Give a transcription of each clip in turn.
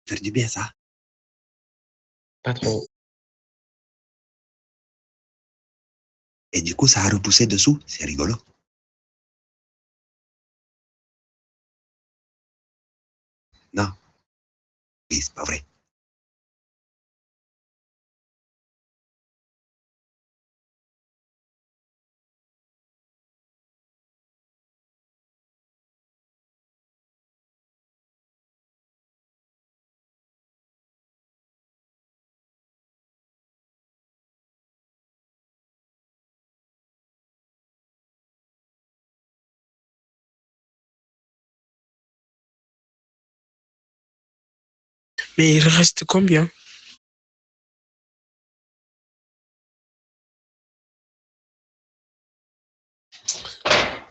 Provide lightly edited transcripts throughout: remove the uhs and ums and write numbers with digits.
faire du bien, ça. Pas trop. Et du coup, ça a repoussé dessous. C'est rigolo. Non, oui, c'est pas vrai. Mais il reste combien?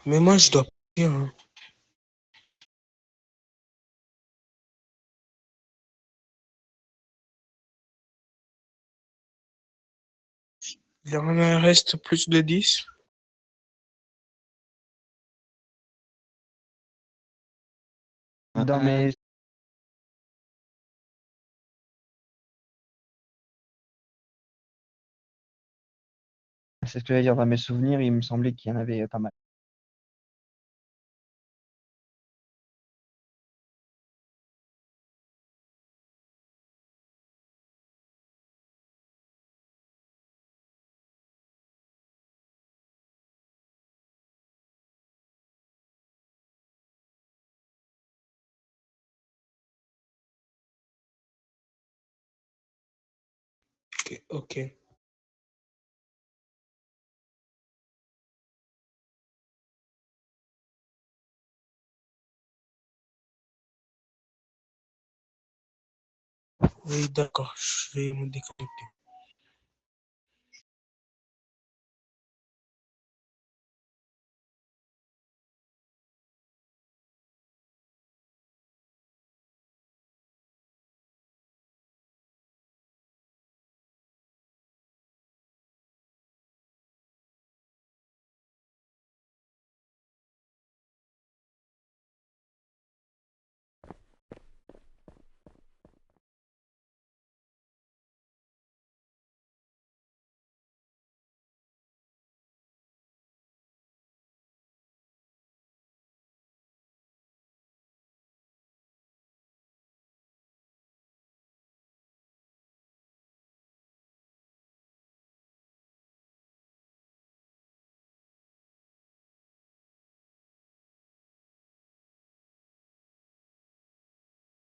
Mais moi, je dois partir, hein. Il en reste plus de 10. Dans mes... C'est ce que j'allais dire, dans mes souvenirs, il me semblait qu'il y en avait pas mal. Ok, ok. Oui, d'accord, je vais me déconnecter.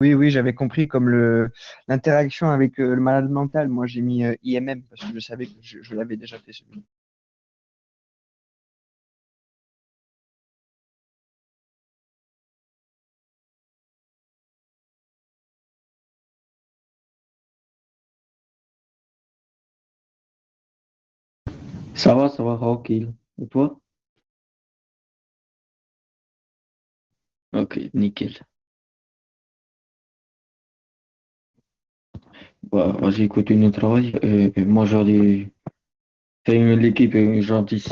Oui, oui, j'avais compris comme l'interaction avec le malade mental. Moi, j'ai mis IMM parce que je savais que je l'avais déjà fait celui-là. Ça va, tranquille. Et toi? Ok, nickel. Bah, vas-y, continue le travail. Et moi, j'allais faire l'équipe est gentille.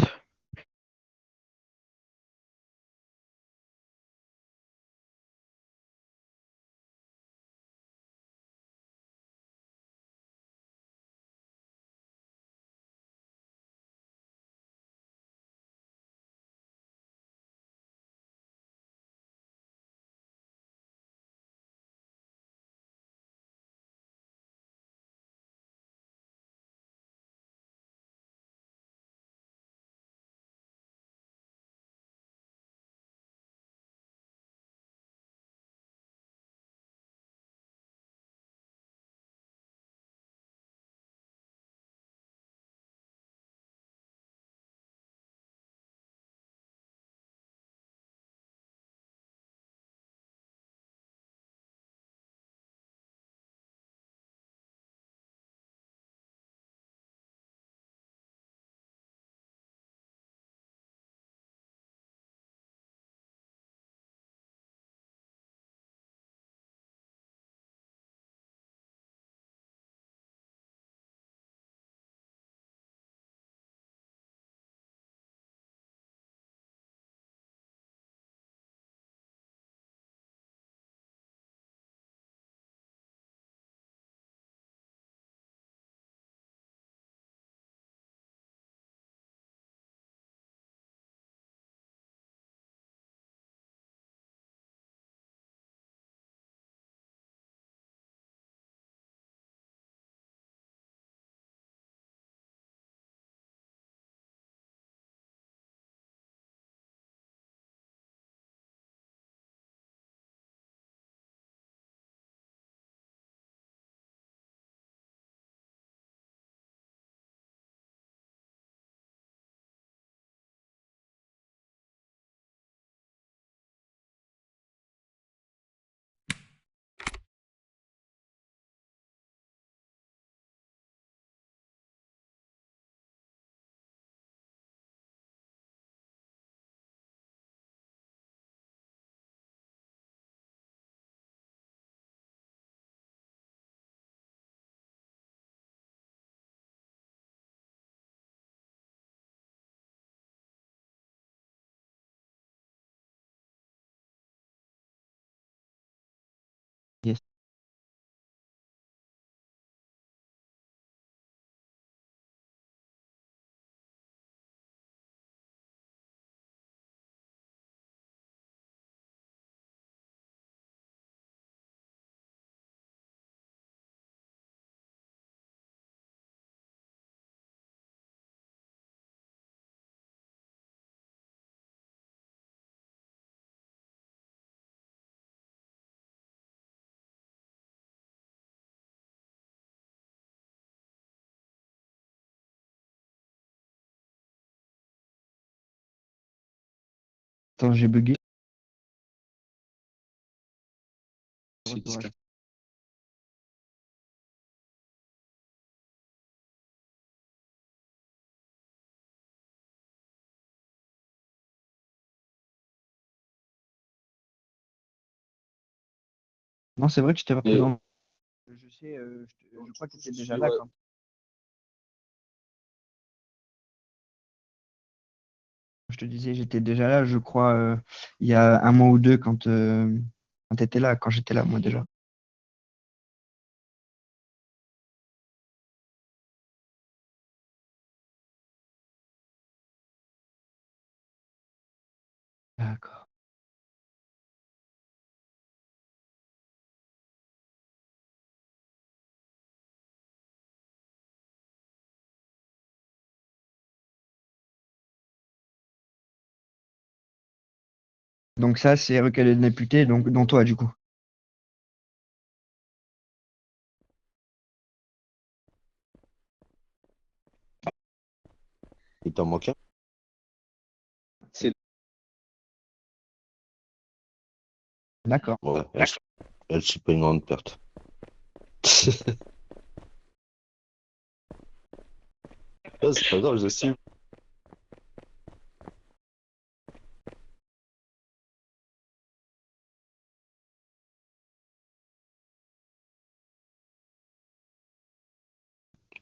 Attends, j'ai bugué. C'est Retour à- discret. Non, c'est vrai que je t'ai pas Et- présenté. Je sais, je crois que tu étais déjà là quand. Je te disais, j'étais déjà là, je crois, il y a un mois ou deux quand tu étais là, quand j'étais là, moi déjà. D'accord. Donc ça, c'est recueil de député, donc dont toi, du coup. Il t'en manque un? C'est D'accord. ouais, elle, c'est pas une grande perte. Ouais, c'est pas grave, j'assume.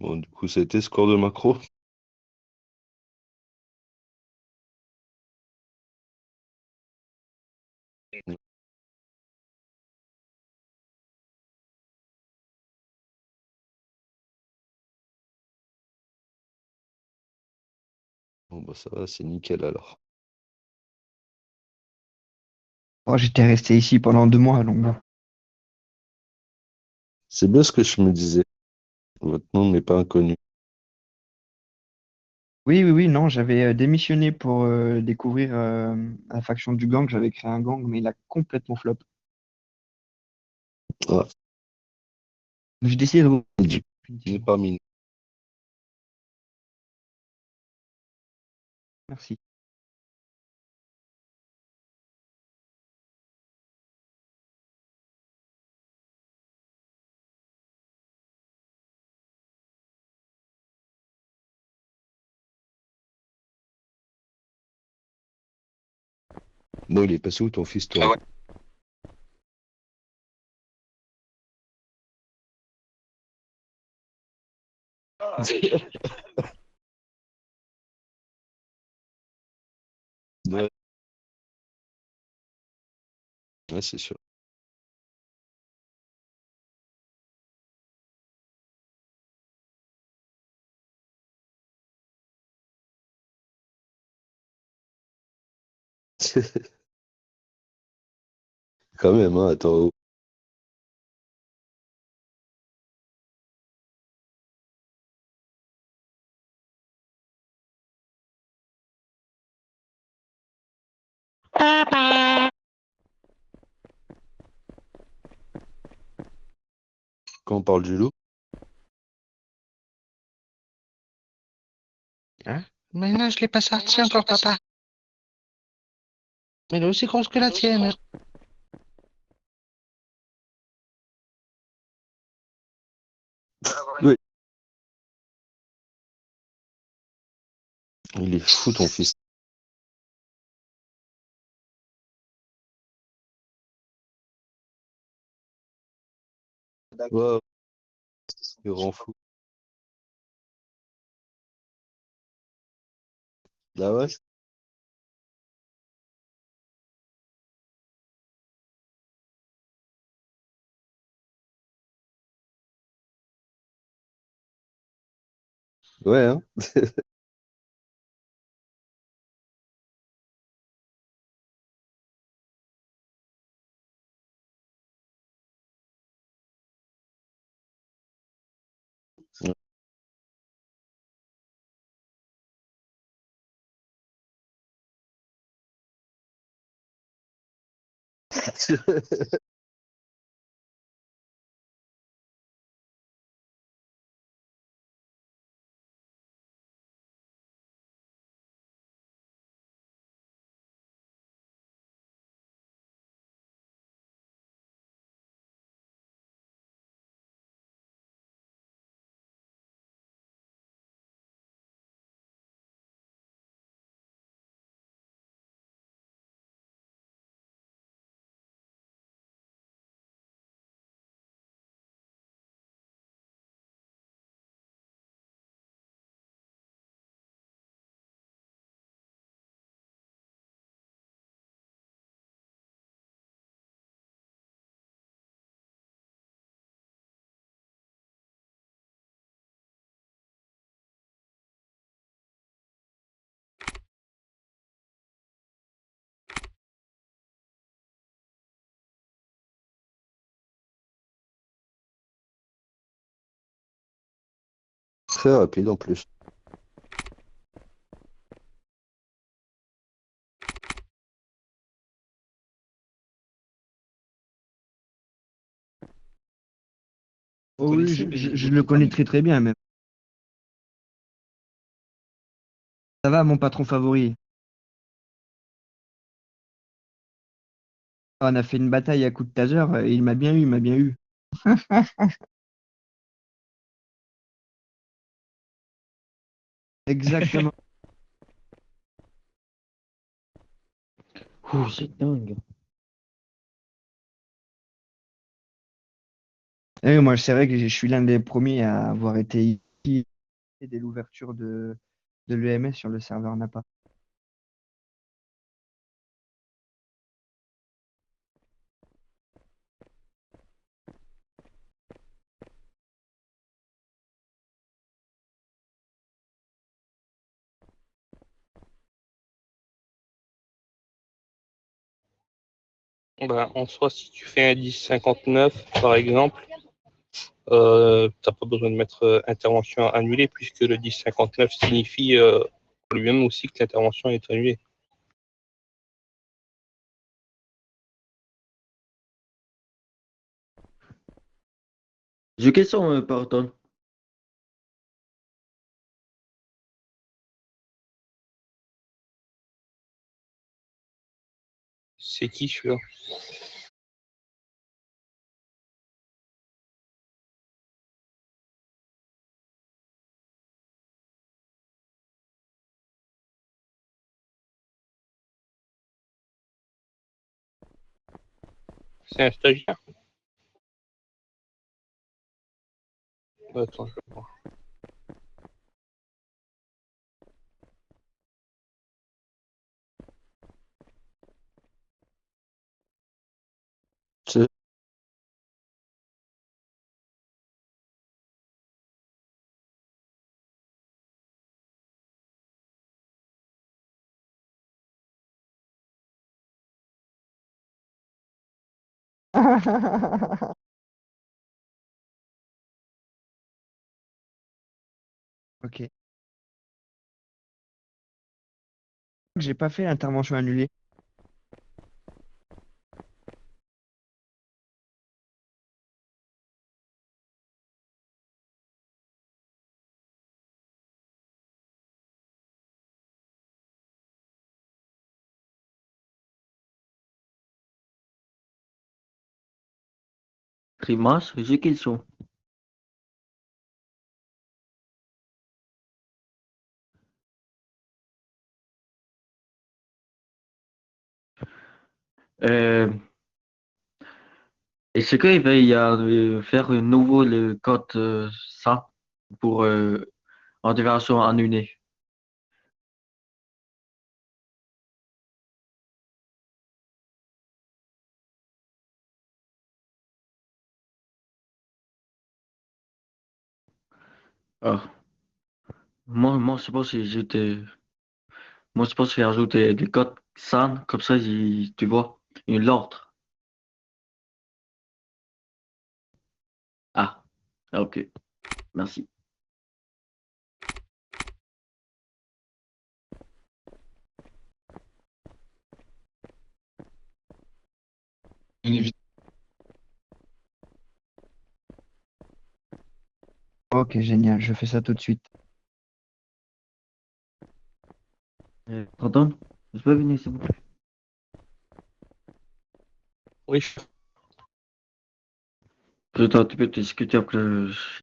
Bon, du coup, ça a été score de macro. Bon, bah ça va, c'est nickel alors. Moi, j'étais resté ici pendant 2 mois, donc bon. C'est bien ce que je me disais. Votre nom n'est pas inconnu. Oui, oui, oui, non, j'avais démissionné pour découvrir la faction du gang. J'avais créé un gang, mais il a complètement flop. Ah, Donc, j'ai décidé de du revenir il n'est définitivement. pas mine. Merci. Bon, il est passé où ton fils, toi? Ouais, ouais, c'est sûr. Quand même, hein, attends. Quand on parle du loup, Hein? Mais non, je l'ai pas sorti encore, papa. Mais elle est aussi grosse que la tienne. oui, il est fou ton fils. Ouais, il rend fou. Ah ouais? Ouais, hein? Très rapide en plus. Oh oui, connaissez je le connais très très bien même. Ça va, mon patron favori. On a fait une bataille à coups de taser et il m'a bien eu, il m'a bien eu. Exactement. Ouh, c'est dingue. Et moi, c'est vrai que je suis l'un des premiers à avoir été ici dès l'ouverture de l'EMS sur le serveur Napa. Bah, en soi, si tu fais un 10-59, par exemple, t'as pas besoin de mettre intervention annulée, puisque le 10-59 signifie lui-même aussi que l'intervention est annulée. J'ai une question, pardon. C'est qui celui-là? C'est un stagiaire? Attends, je vais voir. C'est- Ok. J'ai pas fait l'intervention annulée. Grimace, j'ai une question. Euh, Est-ce qu'il va y faire un nouveau le code ça pour intervention annulée? Ah. Moi, je pense que moi, je pense que ajouter des codes SAN, comme ça, tu vois, une l'ordre. Ah, ok, merci. Bien évidemment. Ok, génial, je fais ça tout de suite. Pardon, je peux venir, s'il vous plaît. Oui, Tu peux discuter après. Est-ce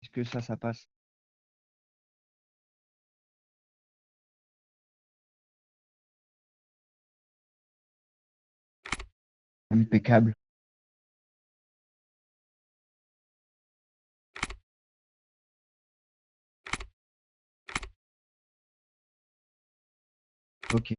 que ça passe? impeccable. Ok.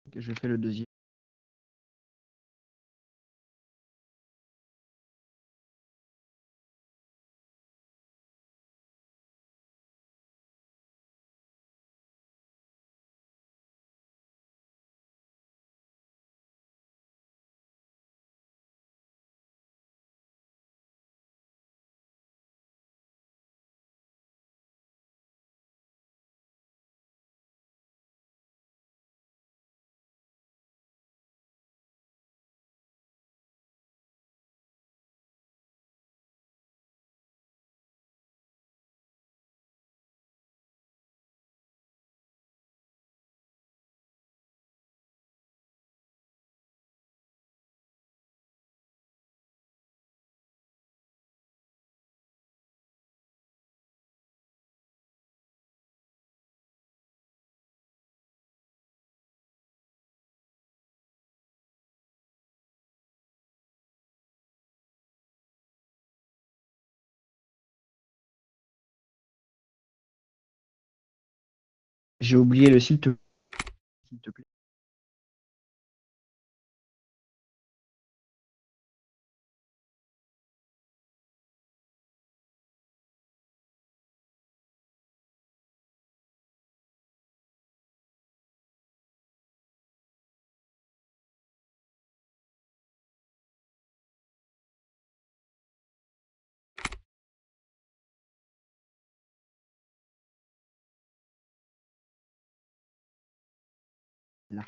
Ok, je fais le deuxième. J'ai oublié le s'il te plaît. Là.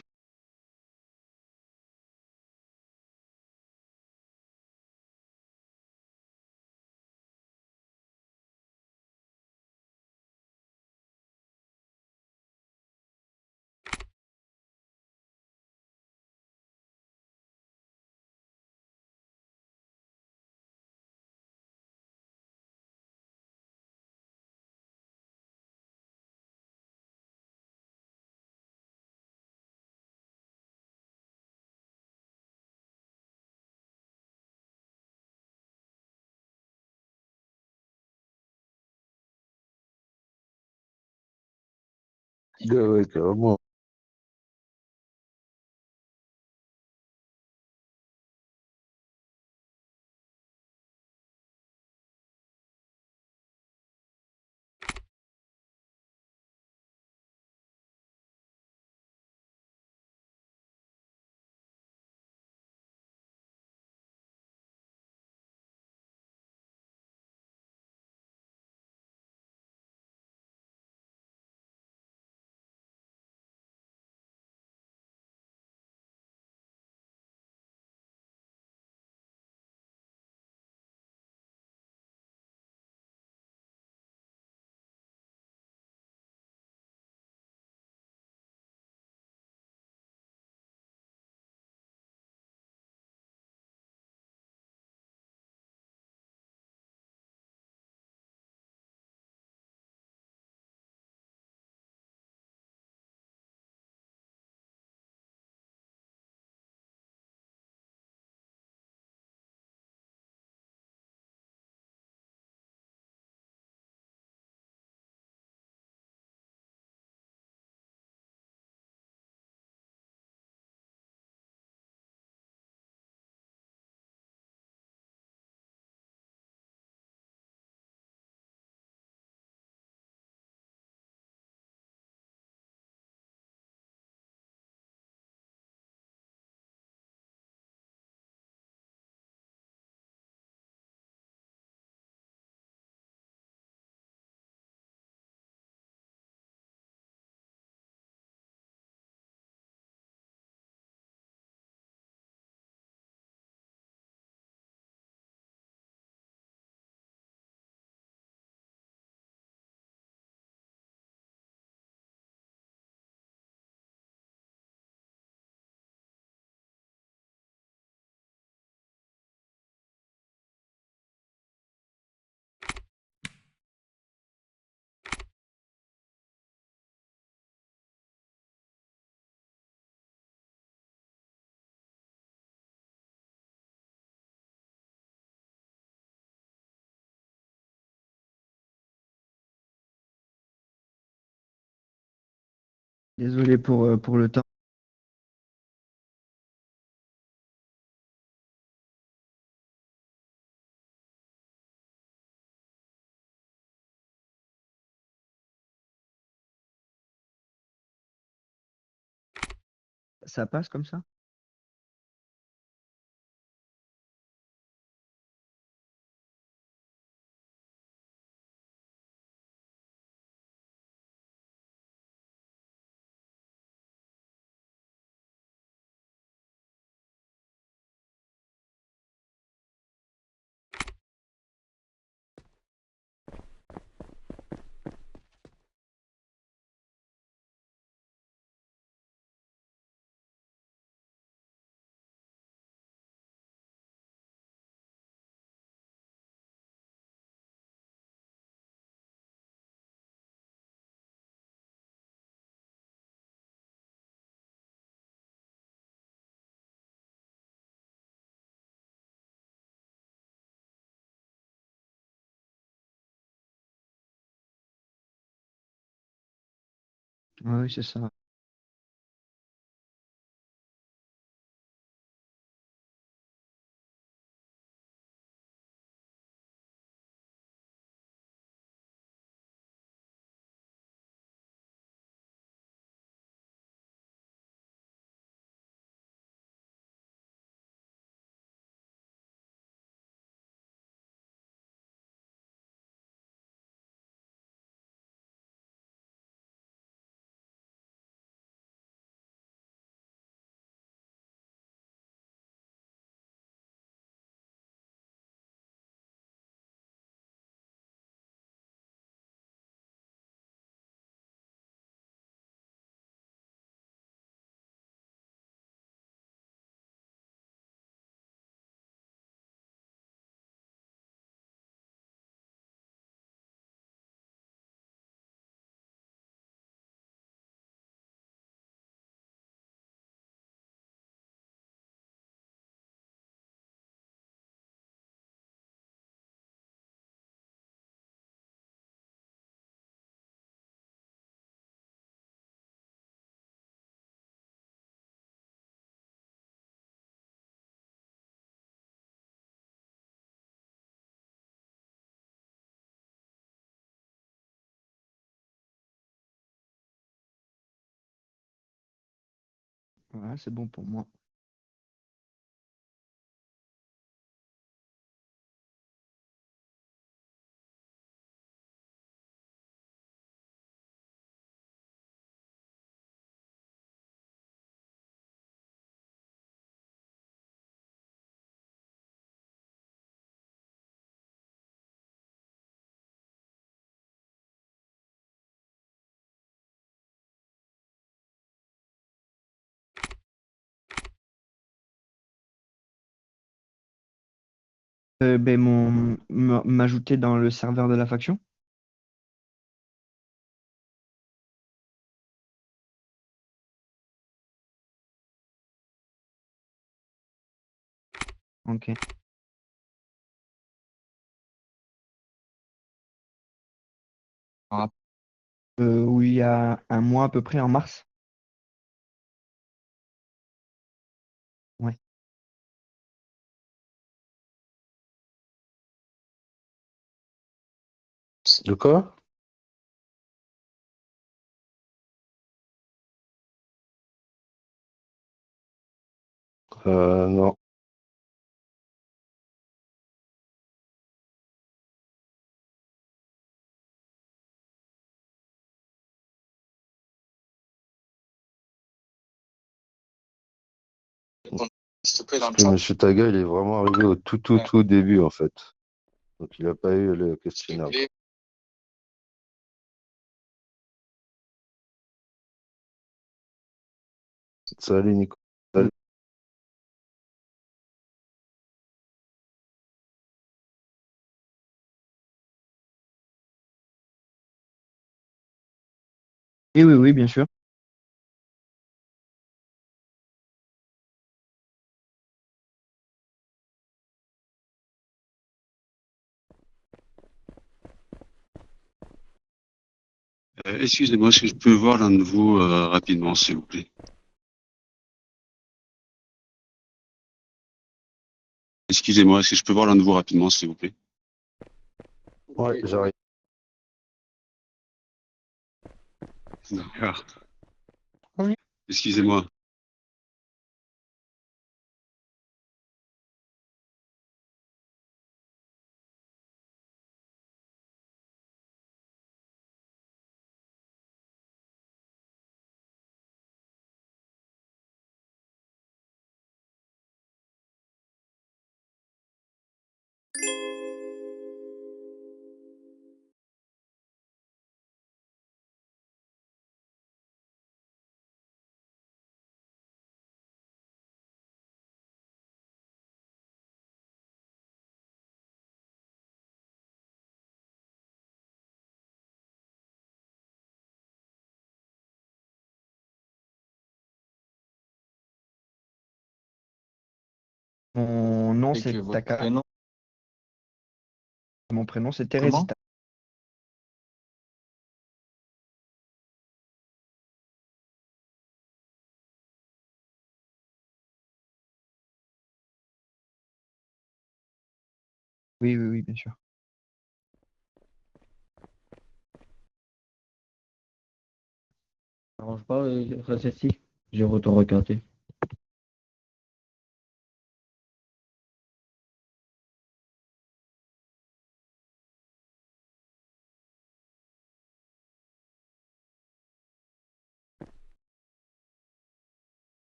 Ouais, carrément. Désolé pour le temps. Ça passe comme ça? Oui, c'est ça. Voilà, c'est bon pour moi. Ben, m'ajouter dans le serveur de la faction? Ok. Ah. Oui, il y a un mois à peu près, en mars. Ouais. De quoi? Non. Parce que Monsieur Taga, il est vraiment arrivé au tout début, en fait. Donc, il n'a pas eu le questionnaire. Salut, Nico. Salut. Oui, oui, oui, bien sûr. Excusez-moi, est-ce que je peux voir l'un de vous rapidement, s'il vous plaît? Excusez-moi, est-ce que je peux voir l'un de vous rapidement, s'il vous plaît? Ouais, j'arrive. D'accord. Oui. Excusez-moi. Mon nom, Et que c'est votre Taka. prénom, Mon prénom, c'est comment? Teresita. Oui, oui, oui, bien sûr. Ça arrange pas, reste ici. Je vais te regarder.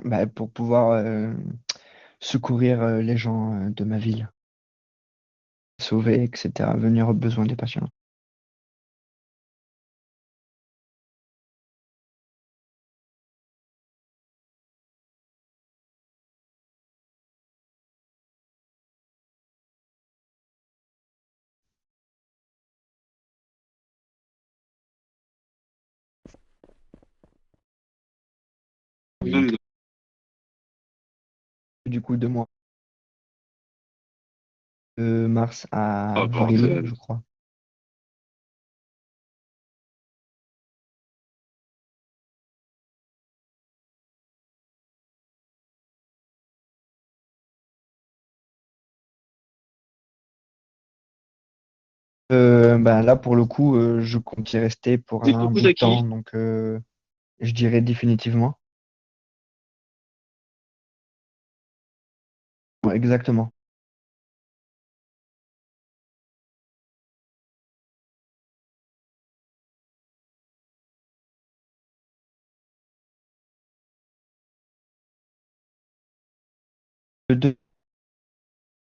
Bah, pour pouvoir secourir les gens de ma ville, sauver, etc., venir aux besoins des patients. Oui. Du coup, 2 mois, de mars à Oh, avril, bordel. je crois. Bah, là, pour le coup, je compte y rester pour C'est un coucou bout de à temps, qui? donc je dirais définitivement. Ouais, exactement. Le deux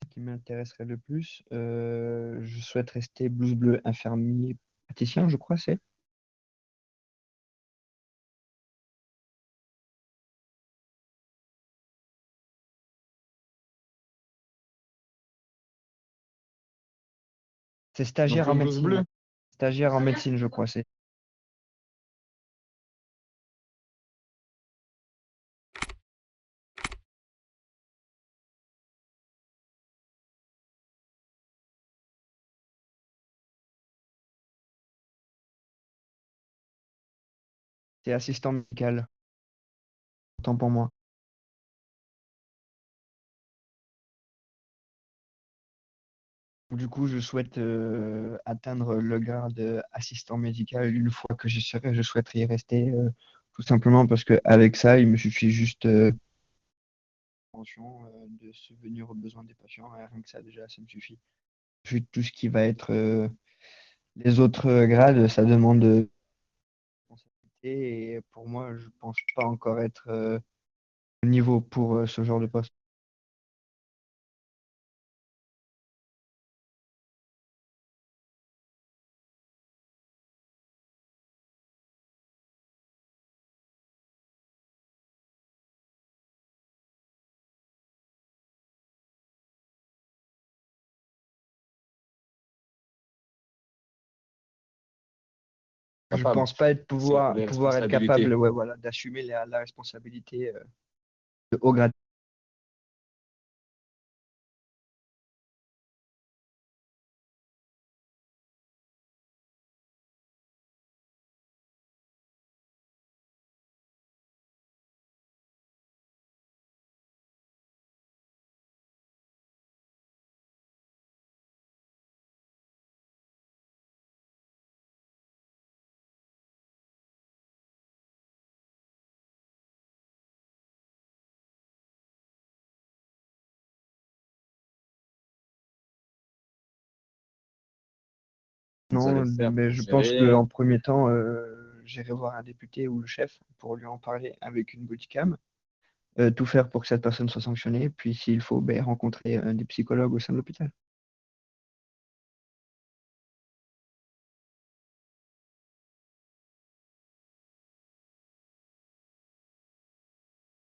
qui m'intéresserait le plus, je souhaite rester blouse bleue infirmier praticien, je crois, c'est. C'est stagiaire Donc, en le blouse médecine. bleu. Stagiaire en médecine, je crois, c'est. C'est assistant médical, autant pour moi. Du coup, je souhaite atteindre le grade assistant médical. Une fois que j'y serai, je souhaiterais y rester, tout simplement parce qu'avec ça, il me suffit juste de subvenir aux besoins des patients. Et rien que ça, déjà, ça me suffit. Vu tout ce qui va être les autres grades, ça demande de responsabilité. Et pour moi, je pense pas encore être au niveau pour ce genre de poste. Je capable. pense pas être C'est pouvoir des être capable, responsabilités. ouais, voilà, d'assumer la responsabilité de haut grade. Vous allez Non, faire mais pour je pense gérer. qu'en premier temps, j'irai voir un député ou le chef pour lui en parler avec une bodycam, tout faire pour que cette personne soit sanctionnée, puis s'il faut, ben, rencontrer des psychologues au sein de l'hôpital.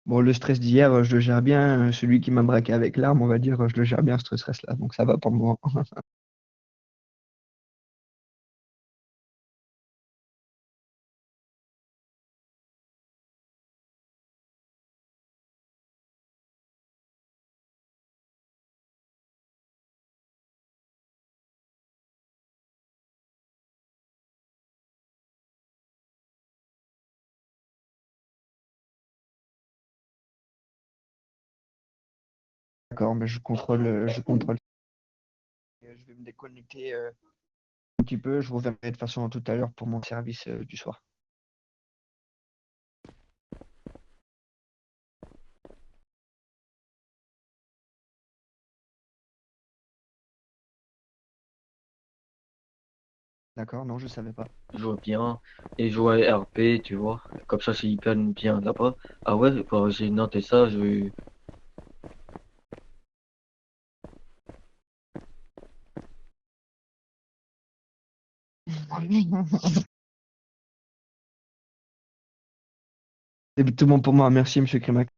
Bon, le stress d'hier, je le gère bien. Celui qui m'a braqué avec l'arme, on va dire, je le gère bien, ce stress-là. Donc ça va pour moi. D'accord, mais je contrôle, je contrôle. Je vais me déconnecter un petit peu. Je vous reviendrai de toute façon tout à l'heure pour mon service du soir. D'accord, non, je savais pas. Je vois bien. Et jouer à RP, tu vois. Comme ça, c'est hyper bien là-bas. Ah ouais, bah, j'ai noté ça. C'est tout bon pour moi. Merci, Monsieur Crémac.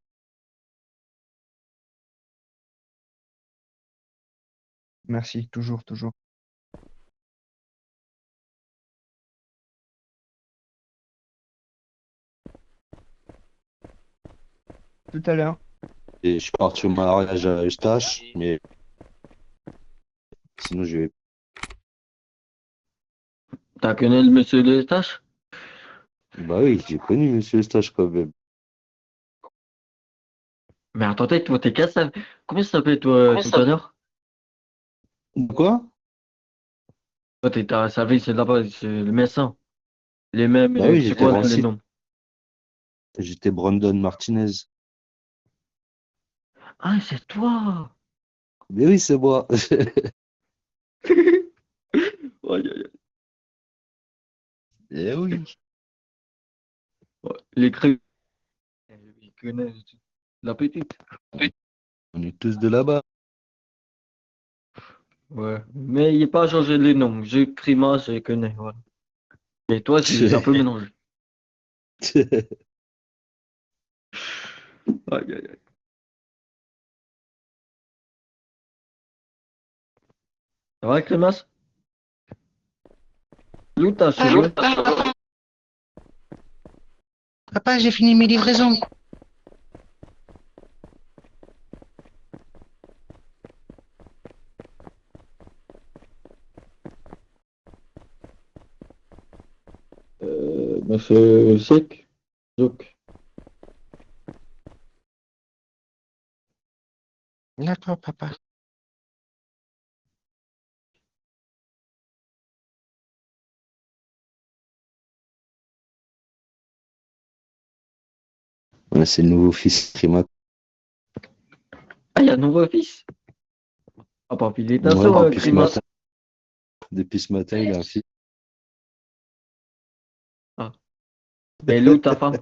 Merci, toujours, toujours. Tout à l'heure. Et je suis parti au mariage à Eustache, mais sinon je vais. T'as connu le monsieur de tâche? Bah oui, j'ai connu Monsieur Eustache quand même. Mais attendez, toi, t'es cassé. Comment ça s'appelle, toi, tout à l'heure? Quoi? Toi, t'es à sa vie, c'est là-bas, c'est le médecin. Les mêmes, Bah oui, c'est j'étais quoi les Rancy. noms? J'étais Brandon Martinez. Ah, c'est toi! Mais oui, c'est moi. Aïe, aïe, aïe. Eh oui. Ouais, les crus. Je connais la petite. On est tous de là-bas. Ouais. Mais il n'est pas changé les noms. Je Crima, je connais. Voilà. Et toi, c'est un peu mélangé. Aïe, aïe, aïe. Ça va, Crémas? Où t'as cheveux? Papa, j'ai fini mes livraisons. Monsieur Sek? Zouk. D'accord, papa. Ouais, c'est le nouveau fils Prima. Ah, il y a un nouveau fils. Ah, pas Ouais, félicitations, depuis ce Crémas. matin. Depuis ce matin, il a un fils. Ah. Mais où ta femme?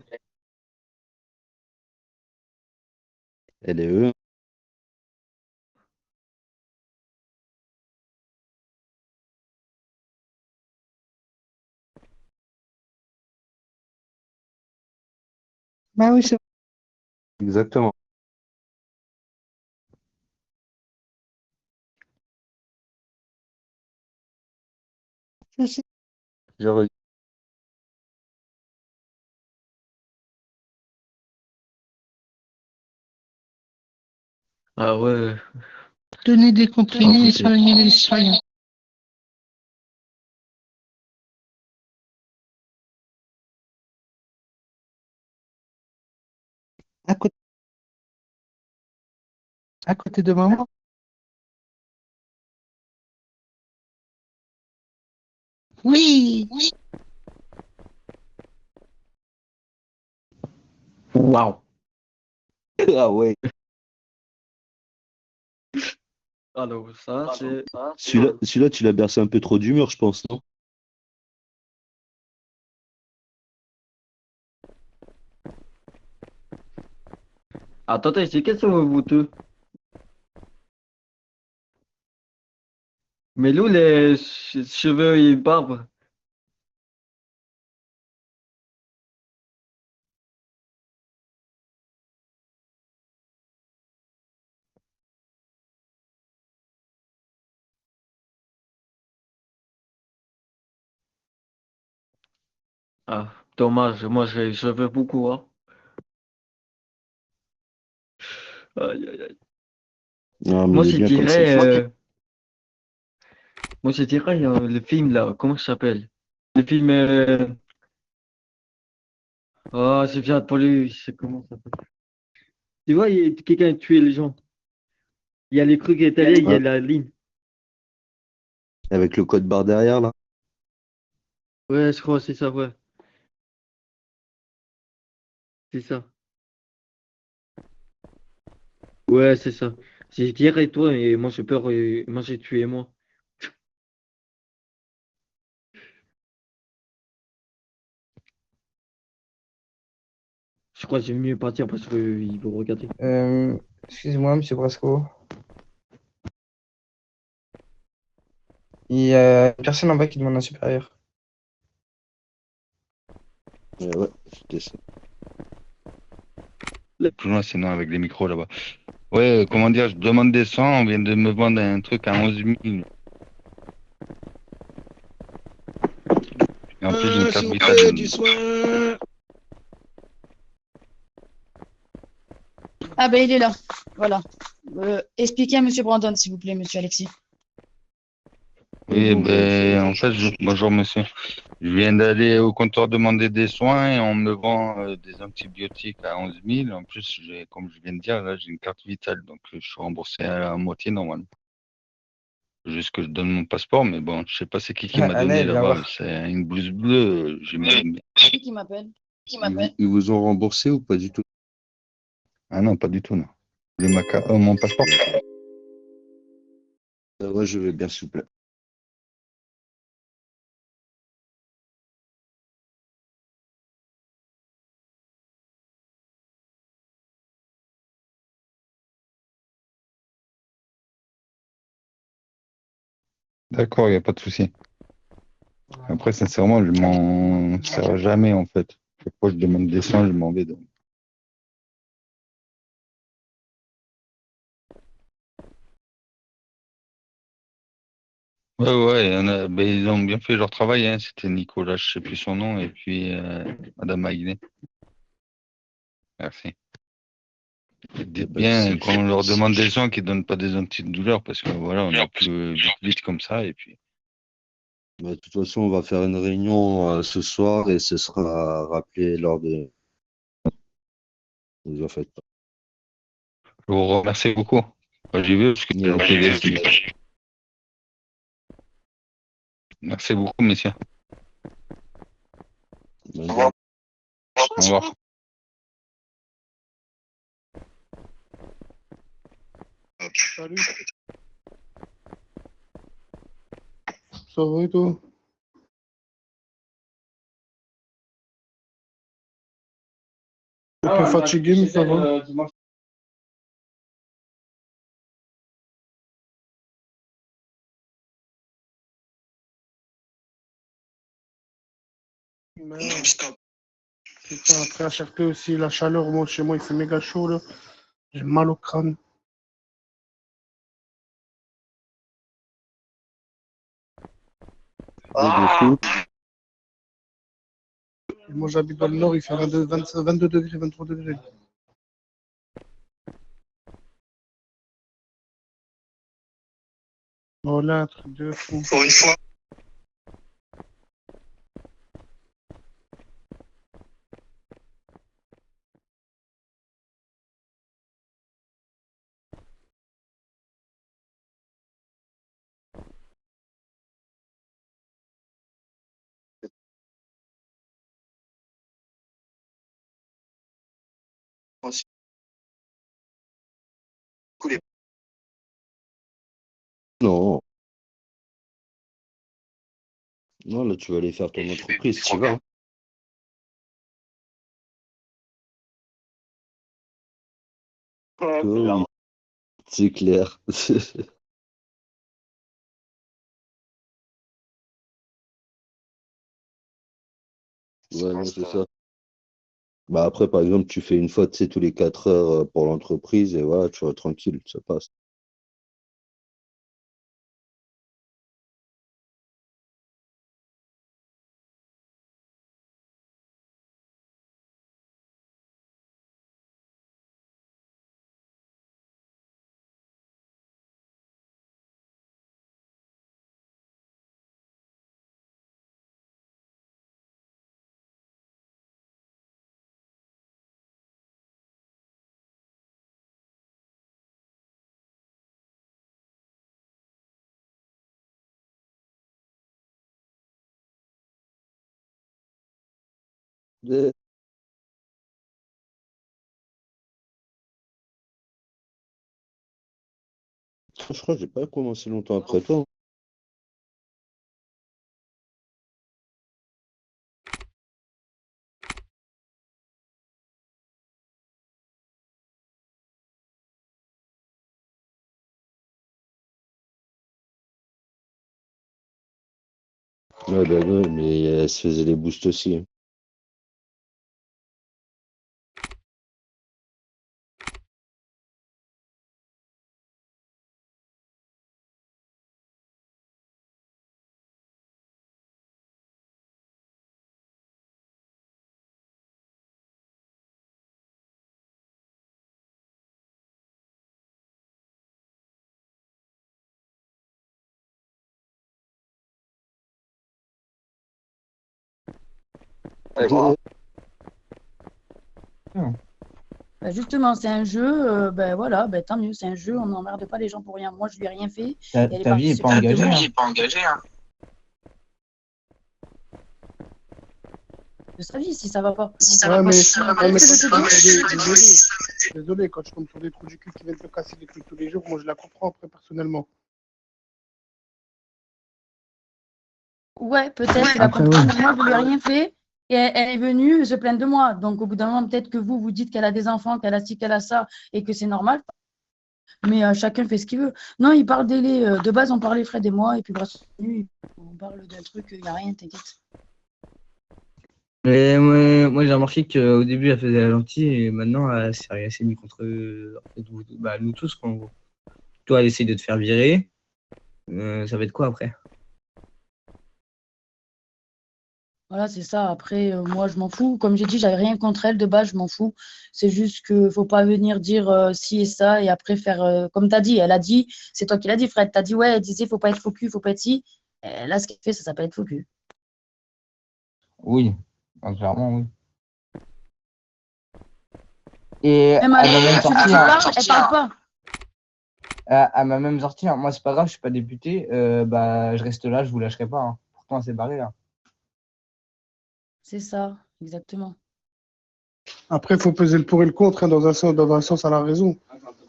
Elle est eux. Bah oui, c'est Exactement. vrai. Genre, Ah ouais. Donner des comprimés et Écoutez. soigner les citoyens. À côté, à côté de maman? Oui. Waouh. Ah ouais. Alors, ça, c'est. Celui-là, tu l'as bercé un peu trop d'humeur, je pense, non? Attendez, c'est quels sont vous deux? Mais nous, les cheveux et barbe. Ah, dommage, moi, j'ai les cheveux beaucoup, hein. Aïe, aïe, aïe. Ah, mais Moi, il est je bien comme ça, le dirais, fils. moi, je dirais, le film, là, comment ça s'appelle? Le film, oh, c'est bien pour lui, c'est comment ça s'appelle? Tu vois, quelqu'un a tué les gens. Il y a les trucs italiens, il y a Ouais, la ligne. avec le code barre derrière, là. Ouais, je crois, c'est ça, ouais. C'est ça. Ouais, c'est ça. Je dirais toi, et moi, j'ai peur, et moi, j'ai tué moi. Je crois que j'ai mieux partir parce qu'il veut regarder. Excusez-moi, monsieur Brasco. Il y a une personne en bas qui demande un supérieur. Ouais, c'était ça. Plus loin, sinon, avec les micros là-bas. Ouais, comment dire, je demande des soins, on vient de me vendre un truc à 11 000. Et en plus, j'ai une carte S'il vous vitale. plaît, du soin. Ah ben il est là. Voilà. Expliquez à Monsieur Brandon, s'il vous plaît, Monsieur Alexis. Oui, Bonjour, monsieur. ben, en fait, bonjour monsieur. Je viens d'aller au comptoir demander des soins et on me vend des antibiotiques à 11 000. En plus, comme je viens de dire, là, j'ai une carte vitale, donc je suis remboursé à la moitié normalement. Juste que je donne mon passeport, mais bon, je sais pas c'est qui m'a donné Annelle, viens là-bas. voir. C'est une blouse bleue, j'imagine. Qui m'appelle? Ils vous ont remboursé ou pas du tout? Ah non, pas du tout, non. J'ai mon passeport. Ouais, je vais bien, s'il vous plaît. D'accord, il n'y a pas de souci. Après, sincèrement, je m'en sers jamais en fait. Chaque fois que je demande des soins, je m'en vais. Donc. Ouais, ouais, ben, ils ont bien fait leur travail. Hein. C'était Nicolas, je sais plus son nom, et puis Madame Maïné. Merci. Y a Dites pas de bien souci. quand on leur demande des soins qu'ils donnent pas des antidouleurs parce que voilà, on a plus vite comme ça et puis. Bah, de toute façon, on va faire une réunion ce soir et ce sera rappelé lors de. Ne vous en faites pas. Je vous remercie beaucoup. Moi, j'y vais parce que Il y j'ai a loupé pas de des souci. trucs. Merci beaucoup, messieurs. Bonne journée. Au revoir. Salut. Ça va et toi? Un peu fatigué, mais ça va. Mais putain, après HRP aussi, la chaleur, moi, chez moi, il fait méga chaud, là. J'ai mal au crâne. Moi, j'habite dans le nord, il fait 22 degrés, 23 degrés. Voilà, un truc de fou. Pour une fois. Non, non, là, tu vas aller faire ton entreprise, tu vas. Oui, c'est clair. Ouais, non, c'est ça. Bah après, par exemple, tu fais une fois, tu sais, tous les 4 heures pour l'entreprise et voilà, tu vas tranquille, ça passe. Eh, je crois que j'ai pas commencé longtemps après toi. Ouais, bah ouais, mais elle se faisait les boosts aussi, hein. Bah, justement, c'est un jeu, ben voilà, ben tant mieux, c'est un jeu, on n'emmerde pas les gens pour rien. Moi, je lui ai rien fait. Et elle est Ta vie partie est se pas plaindre de engagée, moi. hein. Pas engagé, hein. De sa vie, si ça va pas. Ouais, mais, ça va pas, ouais, mais c'est ce quand que je je tombe te sur dis. désolé, quand je tombe sur des trous du cul qui viennent te casser les couilles tous les jours, moi je la comprends après personnellement. Ouais, peut-être qu'il a Après, compris, oui. mais moi, je lui ai rien fait. Et elle est venue se plaindre de moi. Donc, au bout d'un moment, peut-être que vous dites qu'elle a des enfants, qu'elle a ci, qu'elle a ça, et que c'est normal. Mais chacun fait ce qu'il veut. Non, il parle délai. De base, on parlait Fred et moi, et puis bref, on parle d'un truc, il n'y a rien, t'inquiète. Mais moi j'ai remarqué qu'au début, elle faisait la gentille et maintenant, elle s'est mise contre en fait, bah, nous tous, quoi, en gros. Toi, elle essaye de te faire virer. Ça va être quoi après? Voilà, c'est ça. Après, moi, je m'en fous. Comme j'ai dit, j'avais rien contre elle de base, je m'en fous. C'est juste que faut pas venir dire ci et ça et après faire comme tu as dit. Elle a dit, c'est toi qui l'as dit, Fred. Tu as dit, ouais, elle disait, faut pas être faux cul, faut pas être ci. Et là, ce qu'elle fait, ça s'appelle être faux cul. Oui, ah, clairement, oui. Et Même elle m'a même celui sorti, qui parle, elle parle pas. elle m'a même sorti, moi c'est pas grave, je suis pas député, bah je reste là, je vous lâcherai pas, hein. Pourtant, elle s'est barrée là. C'est ça, exactement. Après, il faut peser le pour et le contre, hein, dans un sens, elle a raison.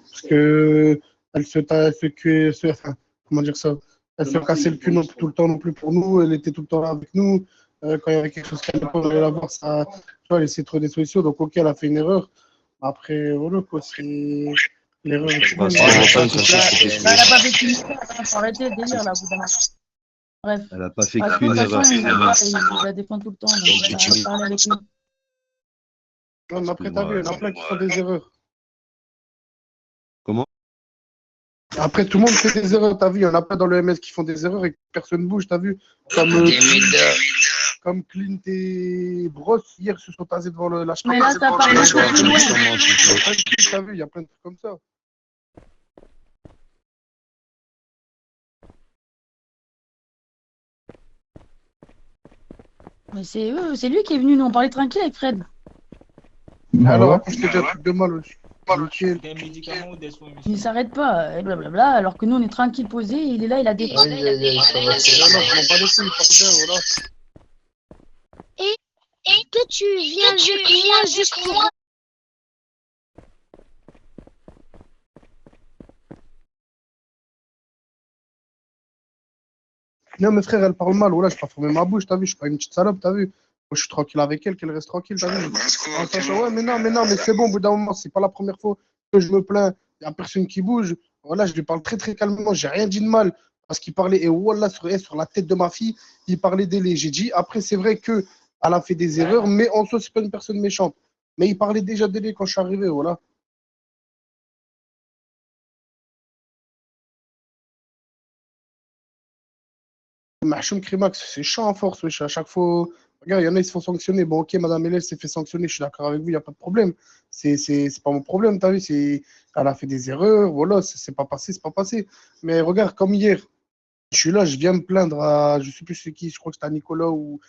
Parce que elle se cuit, enfin, comment dire ça? Elle se cassait le cul tout le temps non plus pour nous, elle était tout le temps là avec nous. Quand il y avait quelque chose qu'elle ne allait la voir, ça, tu vois, elle essayait de trouver des solutions. Donc, ok, elle a fait une erreur. Après, voilà, quoi, c'est l'erreur est Bah, humaine. si elle n'a pas une cassette, c'était Bah, elle que- a pas fait qu'une erreur, hein. Faut arrêter le délire là, au bout d'un moment. Bref. Elle a pas fait Bref, de qu'une toute façon, erreur. il la défend tout le temps. Donc, on va parler avec lui. Non, mais après, t'as vu, il y en a plein qui font des erreurs. Comment? Après, tout le monde fait des erreurs, t'as vu, il y en a plein dans le MS qui font des erreurs et que personne bouge, t'as vu. Comme Clint et Bros, hier, se sont tasés devant la Mais là, ça parle de T'as vu, il y a plein de trucs comme ça. Mais c'est lui qui est venu nous en parler tranquille avec Fred. Bah Alors, ouais. après, je t'ai dit un truc de mal, wesh. Nickel. Des médicaments ou des soins, Il monsieur? s'arrête pas, et blablabla, alors que nous on est tranquille posé, il est là, il a des. Aïe, aïe, aïe, ça va tirer. Non, je m'en bats les couilles, il parle bien, voilà. Et que tu viens juste pour... Non, mes frères, elle parle mal, voilà, je pas fermé ma bouche, t'as vu, je suis pas une petite salope, t'as vu. Moi, je suis tranquille avec elle, qu'elle reste tranquille, t'as vu. En sachant, ouais, mais non, mais c'est bon, au bout d'un moment, c'est pas la première fois que je me plains, y a personne qui bouge. Voilà, je lui parle très, très calmement, j'ai rien dit de mal, parce qu'il parlait, et voilà, sur la tête de ma fille, il parlait d'elle. J'ai dit, après, c'est vrai que elle a fait des erreurs, mais en soi, c'est pas une personne méchante. Mais il parlait déjà d'elle quand je suis arrivé, voilà. Mahchoum Krimax, c'est chiant en force, wesh. À chaque fois, regarde, il y en a, ils se font sanctionner. Bon, ok, Madame Hélène s'est fait sanctionner, je suis d'accord avec vous, il n'y a pas de problème. C'est pas mon problème, t'as vu, elle a fait des erreurs, voilà, c'est pas passé, c'est pas passé. Mais regarde, comme hier, je suis là, je viens me plaindre à, je sais plus c'est qui, je crois que c'était à Nicolas ou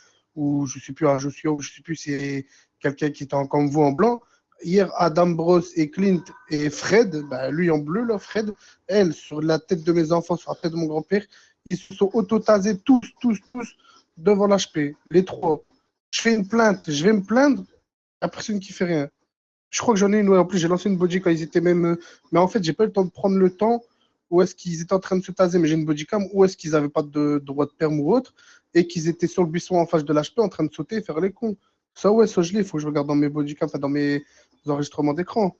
je sais plus, à Joshua, ou je sais plus, c'est quelqu'un qui était comme vous en blanc. Hier, Adam Bros et Clint et Fred, bah, lui en bleu, là, Fred, elle, sur la tête de mes enfants, sur la tête de mon grand-père, ils se sont auto-tasés tous devant l'HP, les trois. Je fais une plainte, je vais me plaindre, il n'y a personne qui fait rien. Je crois que j'en ai une, ouais, en plus j'ai lancé une body quand ils étaient même. Mais en fait, j'ai pas eu le temps de prendre le temps où est-ce qu'ils étaient en train de se taser, mais j'ai une bodycam, où est-ce qu'ils n'avaient pas de droit de permis ou autre, et qu'ils étaient sur le buisson en face de l'HP en train de sauter et faire les cons. Ça, ouais, ça je l'ai, il faut que je regarde dans mes bodycams, enfin dans mes enregistrements d'écran.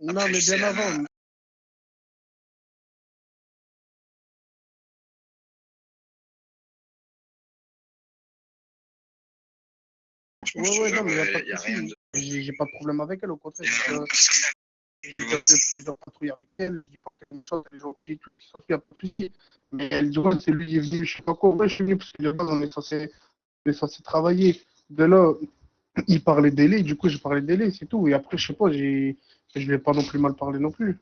Non, mais bien avant. Ouais, non, mais il n'y a pas de souci. J'ai pas de problème avec elle, au contraire. J'ai déjà fait plusieurs patrouilles avec elle, je dis pas quelque chose, les gens qui tout ça, il n'y a pas de souci. Mais elle dit, ouais, c'est lui qui est venu, je sais pas quoi. Ouais, je suis venu parce que de base, on est censé travailler. De là, il parlait délai, du coup, j'ai parlé délai, c'est tout. Et après, je sais pas, je vais pas non plus mal parler non plus.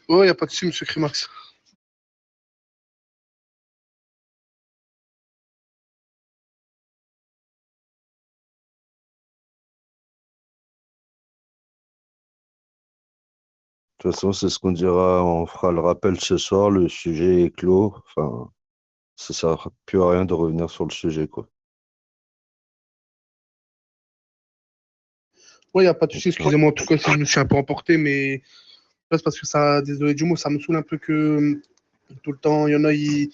Ouais, il n'y a pas de souci, monsieur Crimax. De toute façon, c'est ce qu'on dira. On fera le rappel ce soir. Le sujet est clos. Enfin, ça sert plus à rien de revenir sur le sujet, quoi. Ouais, il n'y a pas de souci, excusez-moi en tout cas si je me suis un peu emporté, mais là, c'est parce que ça, désolé du mot, ça me saoule un peu que tout le temps, il y en a, ils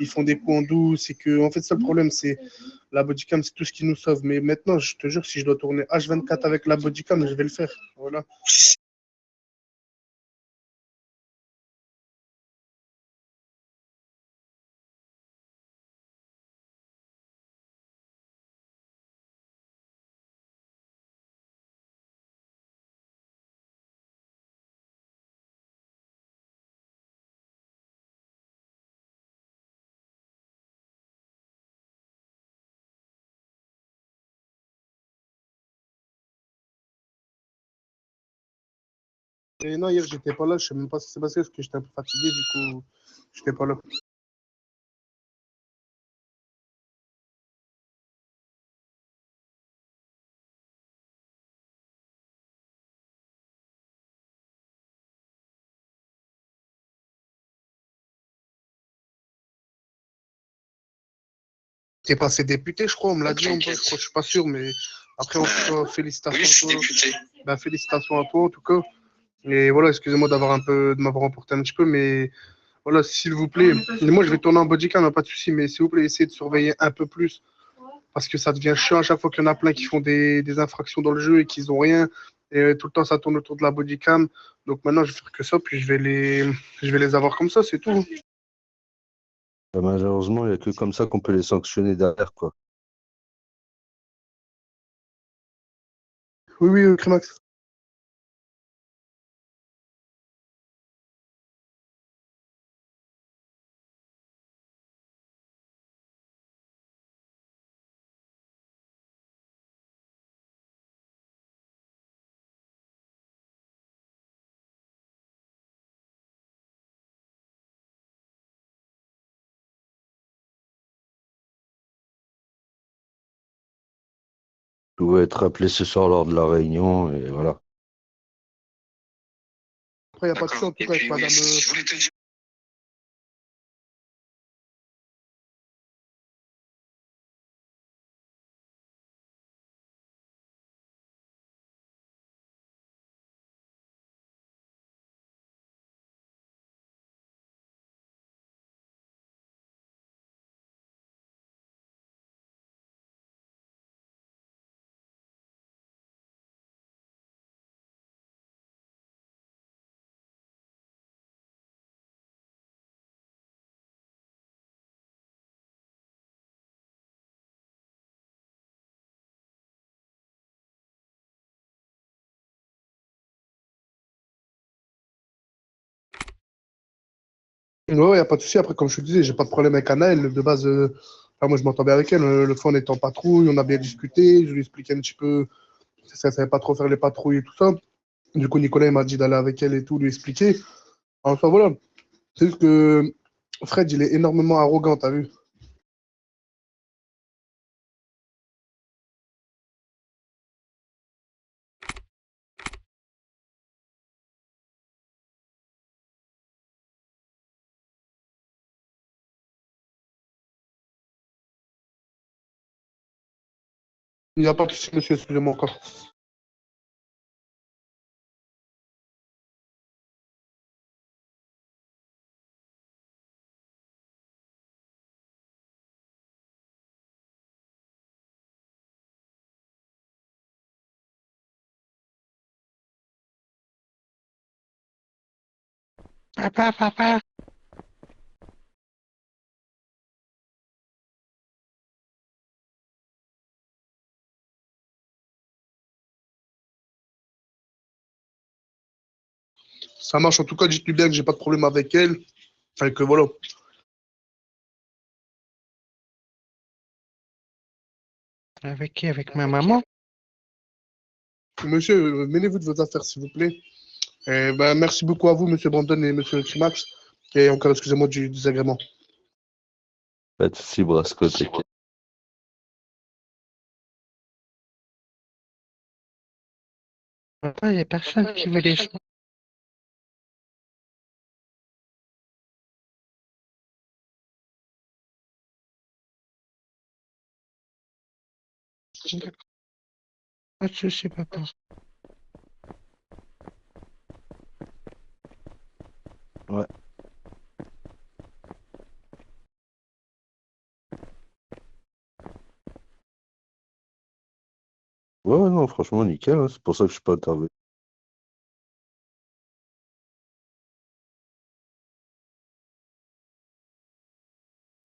font des coups en douce, et que, en fait, ça le problème, c'est la bodycam, c'est tout ce qui nous sauve. Mais maintenant, je te jure, si je dois tourner H24 avec la bodycam, je vais le faire. Voilà. Et non, hier, j'étais pas là, je sais même pas ce qui s'est passé, parce que j'étais un peu fatigué, du coup, j'étais pas là. qui est passé député, je crois. On me l'a dit, en bas, je crois, je suis pas sûr, mais après, en tout cas, félicitations à toi. Ben, félicitations à toi, en tout cas. Et voilà, excusez-moi de m'avoir emporté un petit peu, mais voilà, s'il vous plaît. Moi, je vais tourner en bodycam, hein, pas de souci, mais s'il vous plaît, essayez de surveiller un peu plus parce que ça devient chiant à chaque fois qu'il y en a plein qui font des infractions dans le jeu et qu'ils n'ont rien. Et tout le temps, ça tourne autour de la bodycam. Donc maintenant, je vais faire que ça, puis je vais les avoir comme ça, c'est tout. Malheureusement, il n'y a que comme ça qu'on peut les sanctionner derrière, quoi. Oui, oui, Crémax. Tout va être rappelé ce soir lors de la réunion, et voilà. Après, il n'y a pas de souci, en tout cas, avec madame. Ouais, il n'y a pas de souci. Après, comme je te disais, j'ai pas de problème avec Anna. Elle, de base, enfin, moi, je m'entends bien avec elle. Le fois, on était en patrouille, on a bien discuté. Je lui ai expliqué un petit peu. Ça ne savait pas trop faire les patrouilles et tout ça. Du coup, Nicolas, il m'a dit d'aller avec elle et tout, lui expliquer. Enfin, voilà. C'est juste que Fred, il est énormément arrogant, t'as vu? Il n'y a pas de souci, monsieur, excusez-moi encore. Papa. Ça marche. En tout cas, dites-lui bien que j'ai pas de problème avec elle. Enfin, que voilà. Avec qui? Avec ma maman? Monsieur, mêlez-vous de vos affaires, s'il vous plaît. Ben, merci beaucoup à vous, monsieur Brandon et monsieur Trimax. Et encore, excusez-moi du désagrément. Pas de souci, Brasco, t'inquiète. Papa, il n'y a personne qui veut les soins. D'accord. Pas de souci, papa. Ouais. Ouais, ouais, non, franchement, nickel, hein. C'est pour ça que je suis pas intervenu.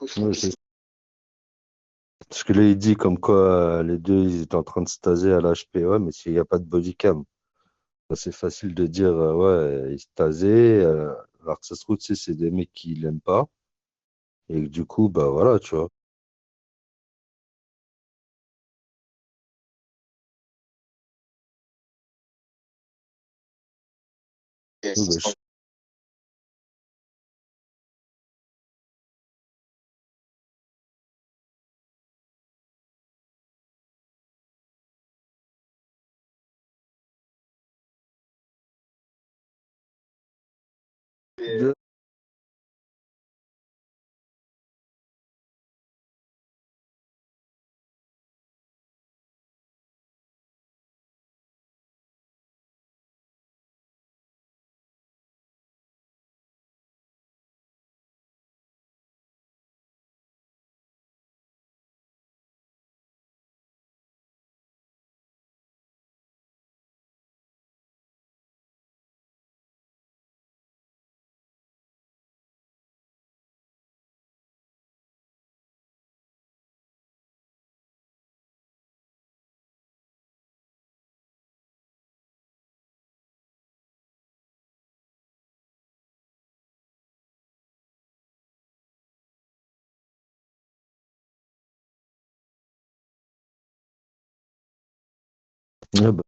Ouais, parce que là, il dit comme quoi les deux, ils étaient en train de se taser à l'HPO, mais s'il n'y a pas de bodycam. C'est facile de dire, ouais, ils se tasaient, alors que ça se trouve, tu sais, c'est des mecs qui l'aiment pas. Et que du coup, bah voilà, tu vois. Oui, bah, Ouais, bah,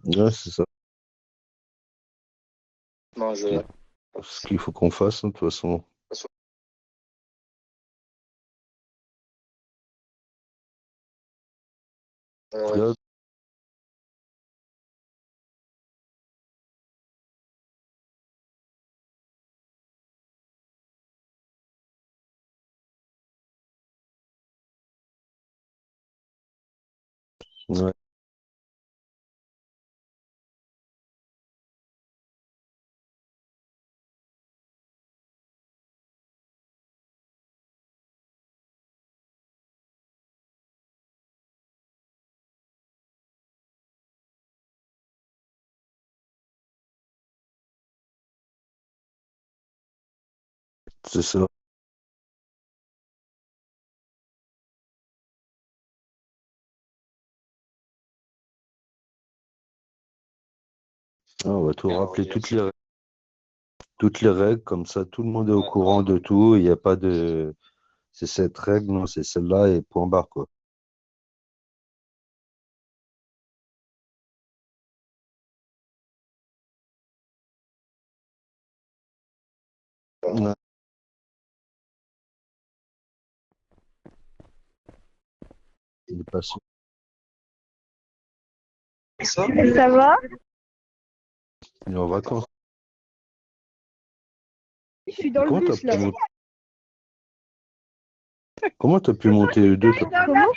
ouais, c'est ça. Ce qu'il faut qu'on fasse, hein, de toute façon. Là, ouais. C'est ça. Ah, on va tout rappeler, toutes les règles, comme ça, tout le monde est au courant de tout. Il n'y a pas de. C'est cette règle, non, c'est celle-là et point barre, quoi. Ouais, il est passé. Ça va? Il est en vacances. Je suis dans le Comment t'as bus pu là. monter, comment t'as pu monter E2, toi? Comment?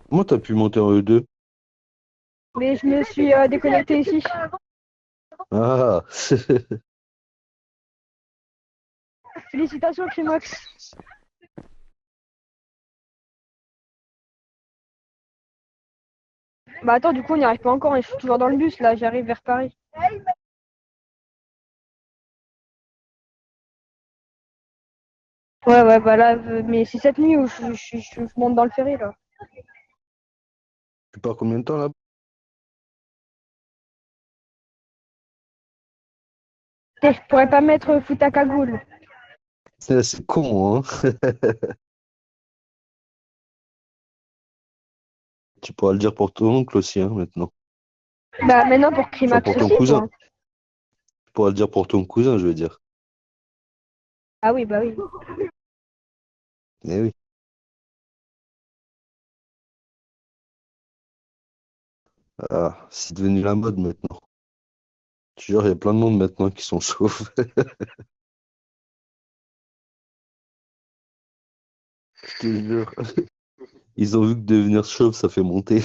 Comment t'as pu monter en E2? Mais je me suis déconnecté ici. Ah, Félicitations, Climax. Bah attends, du coup, on n'y arrive pas encore. Je suis toujours dans le bus là. J'arrive vers Paris. Ouais, ouais, bah là, mais c'est cette nuit où je monte dans le ferry là. tu pars combien de temps là? Je pourrais pas mettre fout à cagoule. C'est con, hein? Tu pourras le dire pour ton oncle aussi, hein, maintenant. Bah maintenant pour Enfin, Climax pour ton aussi, cousin. quoi. Tu pourras le dire pour ton cousin, je veux dire. Ah oui, bah oui. Eh oui. Ah, c'est devenu la mode maintenant. Je te jure, il y a plein de monde maintenant qui sont chauves. Je te jure. Ils ont vu que devenir chauve, ça fait monter.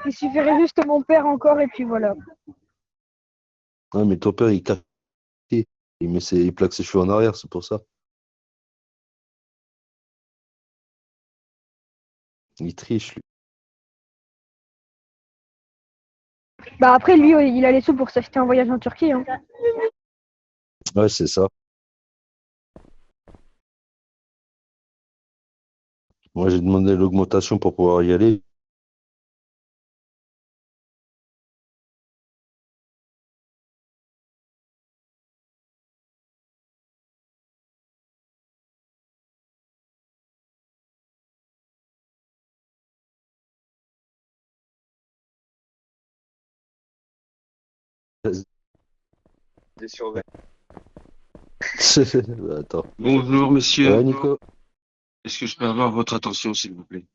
Il suffirait juste mon père encore et puis voilà. Ouais, mais ton père, il cache. Il plaque ses cheveux en arrière, c'est pour ça. Il triche, lui. Bah après lui, il a les sous pour s'acheter un voyage en Turquie. Hein. Ouais, c'est ça. Moi, j'ai demandé l'augmentation pour pouvoir y aller. Attends. Bonjour, monsieur. Ouais, Nico, Est-ce que je peux avoir votre attention, s'il vous plaît?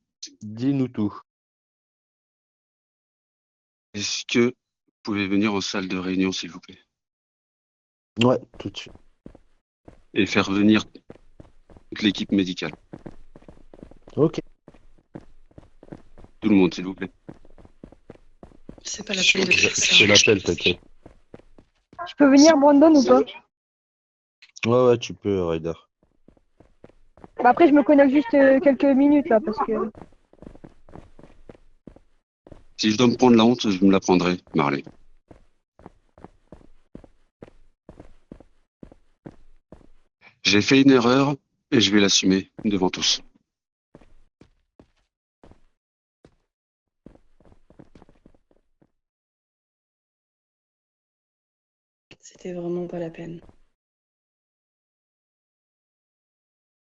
dis-nous tout. Est-ce que vous pouvez venir en salle de réunion, s'il vous plaît? Ouais, tout de suite. Et faire venir toute l'équipe médicale. Ok. Tout le monde, s'il vous plaît. C'est pas la peine de faire ça. Je l'appelle, t'inquiète. Je peux venir, Brandon, ou pas? Ouais, tu peux, Ryder. Bah après, je me connecte juste quelques minutes là, parce que. Si je dois me prendre la honte, je me la prendrai, Marley. J'ai fait une erreur et je vais l'assumer devant tous. C'était vraiment pas la peine.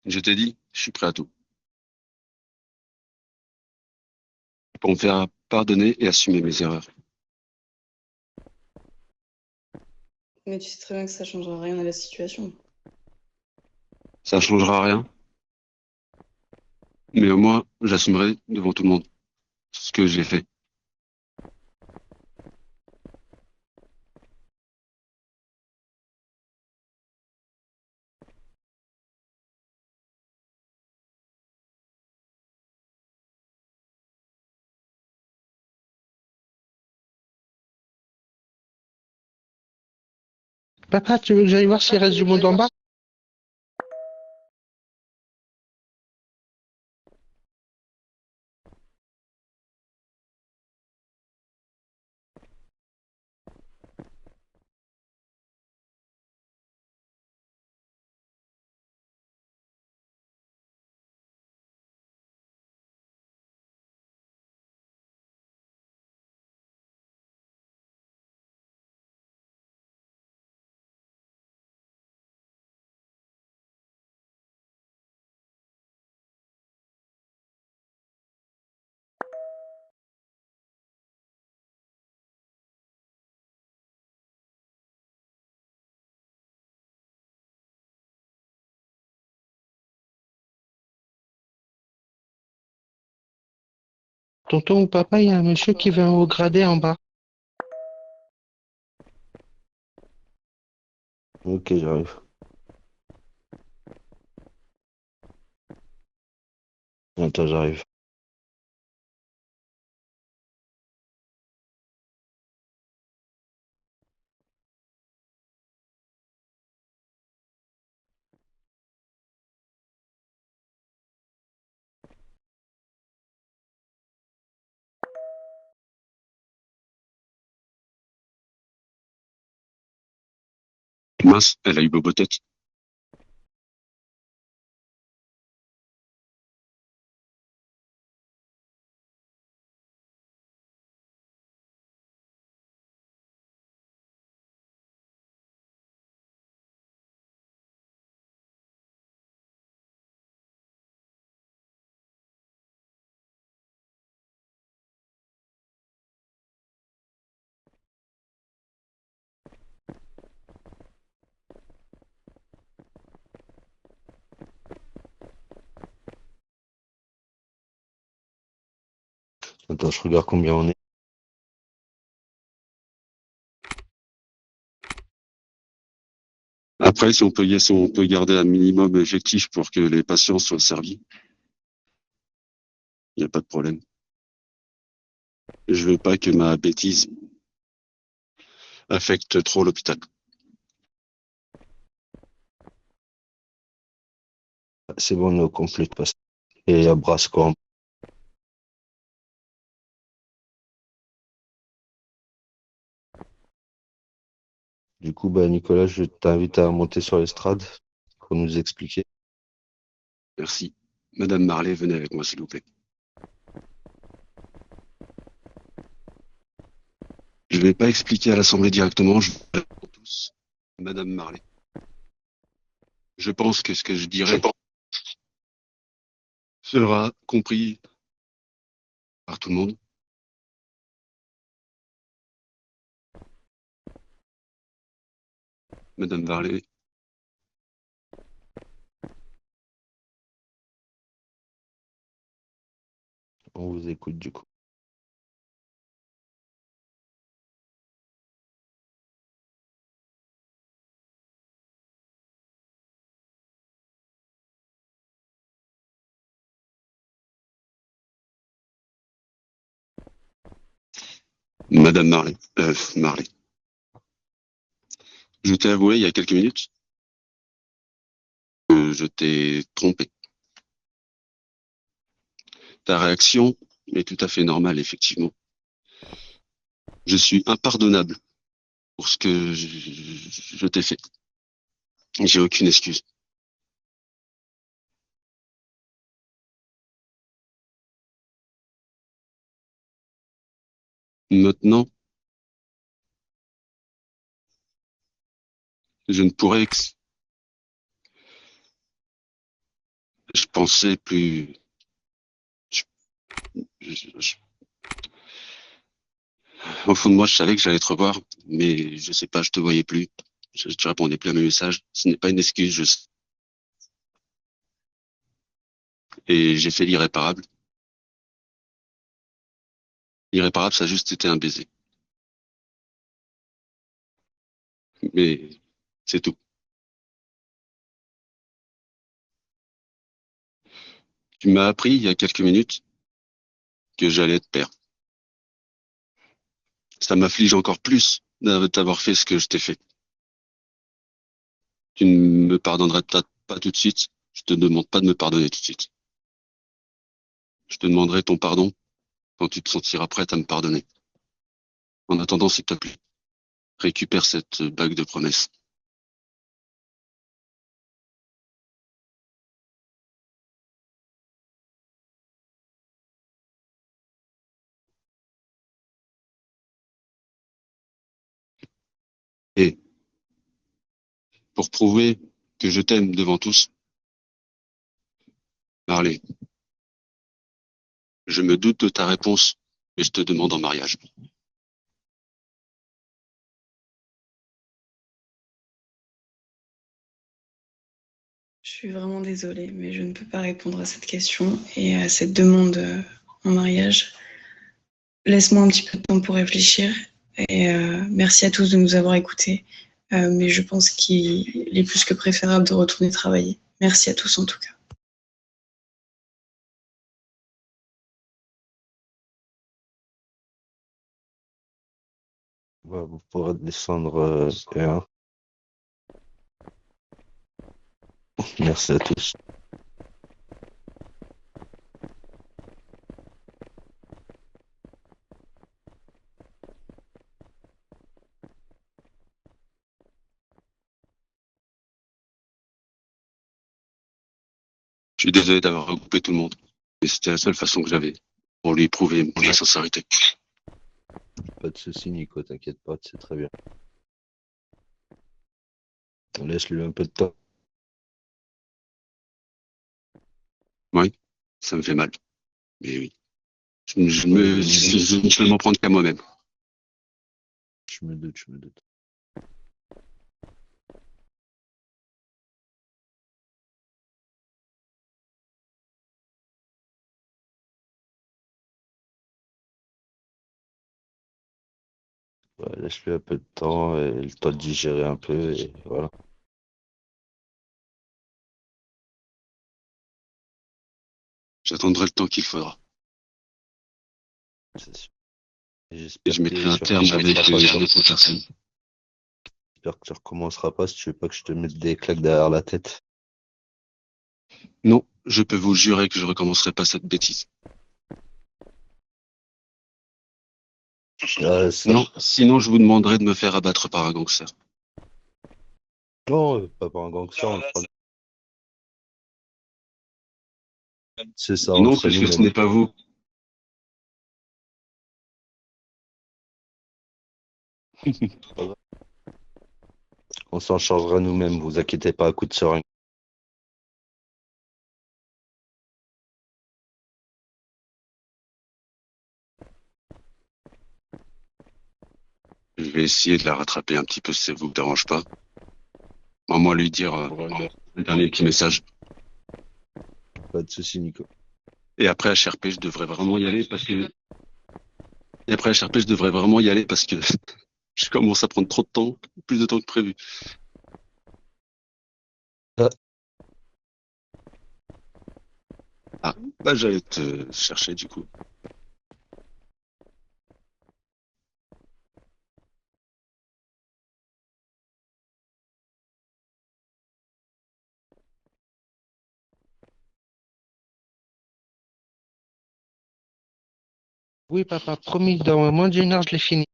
Je t'ai dit, je suis prêt à tout. Pour me faire pardonner et assumer mes erreurs. Mais tu sais très bien que ça changera rien à la situation. Ça ne changera rien. Mais au moins, j'assumerai devant tout le monde ce que j'ai fait. Papa, tu veux que j'aille voir s'il reste du monde en bas? Tonton ou papa, il y a un monsieur qui veut au gradé en bas. Ok, j'arrive. Attends, j'arrive. Mince, elle a eu bobotette. Attends, je regarde combien on est. Après, si on peut garder un minimum effectif pour que les patients soient servis, il n'y a pas de problème. Je veux pas que ma bêtise affecte trop l'hôpital. C'est bon, on est au complet de passe. Et à Brasco. Du coup, bah, Nicolas, je t'invite à monter sur l'estrade pour nous expliquer. Merci. Madame Marley, venez avec moi, s'il vous plaît. Je ne vais pas expliquer à l'Assemblée directement, je vais pour tous. Madame Marley. Je pense que ce que je dirai sera compris par tout le monde. Madame Marley, On vous écoute du coup. Madame Marley, Marley. Je t'ai avoué il y a quelques minutes que je t'ai trompé. Ta réaction est tout à fait normale, effectivement. Je suis impardonnable pour ce que je t'ai fait. J'ai aucune excuse. Maintenant, je ne pourrais je pensais plus. je- je- Au fond de moi, je savais que j'allais te revoir, mais je sais pas, je te voyais plus. Tu répondais plus à mes messages. Ce n'est pas une excuse, je sais. Et j'ai fait l'irréparable. L'irréparable, ça a juste été un baiser. Mais c'est tout. Tu m'as appris il y a quelques minutes que j'allais te perdre. Ça m'afflige encore plus d'avoir fait ce que je t'ai fait. Tu ne me pardonnerais peut-être pas tout de suite. Je te demande pas de me pardonner tout de suite. Je te demanderai ton pardon quand tu te sentiras prête à me pardonner. En attendant, s'il te plaît, récupère cette bague de promesse. Et pour prouver que je t'aime devant tous, Marley, je me doute de ta réponse, mais je te demande en mariage. Je suis vraiment désolée, mais je ne peux pas répondre à cette question et à cette demande en mariage. Laisse-moi un petit peu de temps pour réfléchir et merci à tous de nous avoir écoutés. Mais je pense qu'il est plus que préférable de retourner travailler. Merci à tous en tout cas. Ouais, vous pourrez descendre E1. Merci à tous. Je suis désolé d'avoir regroupé tout le monde, mais c'était la seule façon que j'avais pour lui prouver ma sincérité. Pas de soucis, Nico, t'inquiète pas, c'est très bien. On laisse-lui un peu de temps. Oui, ça me fait mal. Mais oui, je ne peux m'en prendre qu'à moi-même. Je me doute, je me doute. Ouais, laisse-lui un peu de temps et le temps de digérer un peu et voilà. J'attendrai le temps qu'il faudra. C'est sûr. Et J'espère je mettrai que un tu terme avec recommenceras pas. d'autres personnes. J'espère que tu recommenceras pas si tu veux pas que je te mette des claques derrière la tête. Non, je peux vous jurer que je recommencerai pas cette bêtise. Non, sinon je vous demanderai de me faire abattre par un gangster. Non, pas par un gangster. C'est ça, Non, entre puisque ce nous-mêmes. n'est pas vous. Pas grave. On s'en chargera nous-mêmes, vous inquiétez pas, à coup de seringue. Je vais essayer de la rattraper un petit peu si ça vous dérange pas. Moi lui dire un dernier petit message. Pas de soucis, Nico. Et après HRP, je devrais vraiment y aller parce que. Et après HRP, je devrais vraiment y aller parce que je commence à prendre trop de temps, plus de temps que prévu. Ah, bah j'allais te chercher du coup. Oui, papa, promis, dans moins d'une heure, je l'ai fini.